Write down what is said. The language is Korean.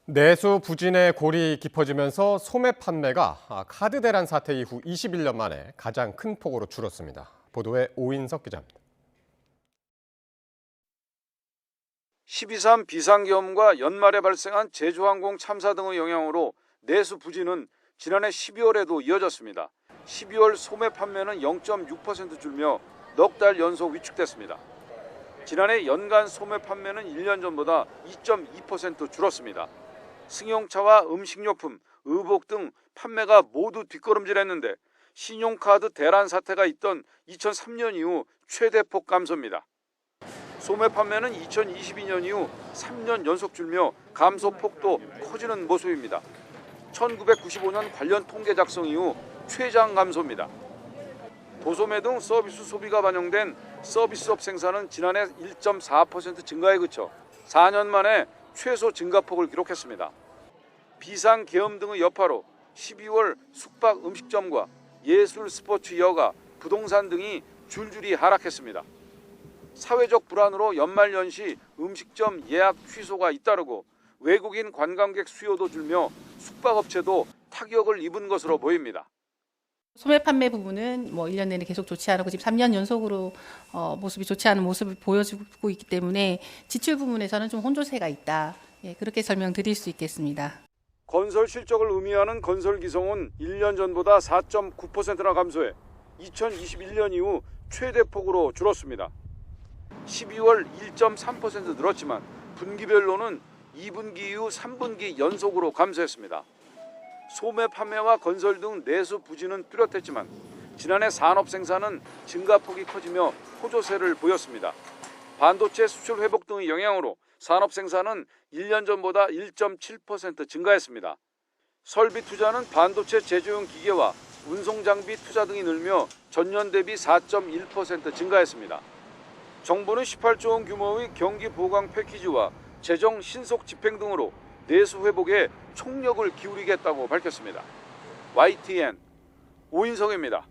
내수 부진의 골이 깊어지면서 소매 판매가 카드 대란 사태 이후 21년 만에 가장 큰 폭으로 줄었습니다. 보도에 오인석 기자입니다. 12.3 비상계엄과 연말에 발생한 제주항공 참사 등의 영향으로 내수 부진은 지난해 12월에도 이어졌습니다. 12월 소매 판매는 0.6% 줄며 넉 달 연속 위축됐습니다. 지난해 연간 소매 판매는 1년 전보다 2.2% 줄었습니다. 승용차와 음식료품, 의복 등 판매가 모두 뒷걸음질했는데 신용카드 대란 사태가 있던 2003년 이후 최대폭 감소입니다. 소매 판매는 2022년 이후 3년 연속 줄며 감소폭도 커지는 모습입니다. 1995년 관련 통계 작성 이후 최장 감소입니다. 도소매 등 서비스 소비가 반영된 서비스업 생산은 지난해 1.4% 증가에 그쳐 4년 만에 최소 증가폭을 기록했습니다. 비상계엄 등의 여파로 12월 숙박 음식점과 예술 스포츠 여가, 부동산 등이 줄줄이 하락했습니다. 사회적 불안으로 연말연시 음식점 예약 취소가 잇따르고 외국인 관광객 수요도 줄며 숙박업체도 타격을 입은 것으로 보입니다. 소매 판매 부분은 1년 내내 계속 좋지 않고 지금 3년 연속으로 모습이 좋지 않은 모습을 보여주고 있기 때문에 지출 부분에서는 좀 혼조세가 있다. 그렇게 설명드릴 수 있겠습니다. 건설 실적을 의미하는 건설 기성은 1년 전보다 4.9%나 감소해 2021년 이후 최대폭으로 줄었습니다. 12월 1.3% 늘었지만 분기별로는 2분기 이후 3분기 연속으로 감소했습니다. 소매 판매와 건설 등 내수 부진은 뚜렷했지만 지난해 산업 생산은 증가폭이 커지며 호조세를 보였습니다. 반도체 수출 회복 등의 영향으로 산업 생산은 1년 전보다 1.7% 증가했습니다. 설비 투자는 반도체 제조용 기계와 운송 장비 투자 등이 늘며 전년 대비 4.1% 증가했습니다. 정부는 18조 원 규모의 경기 보강 패키지와 재정 신속 집행 등으로 내수 회복에 총력을 기울이겠다고 밝혔습니다. YTN 오인성입니다.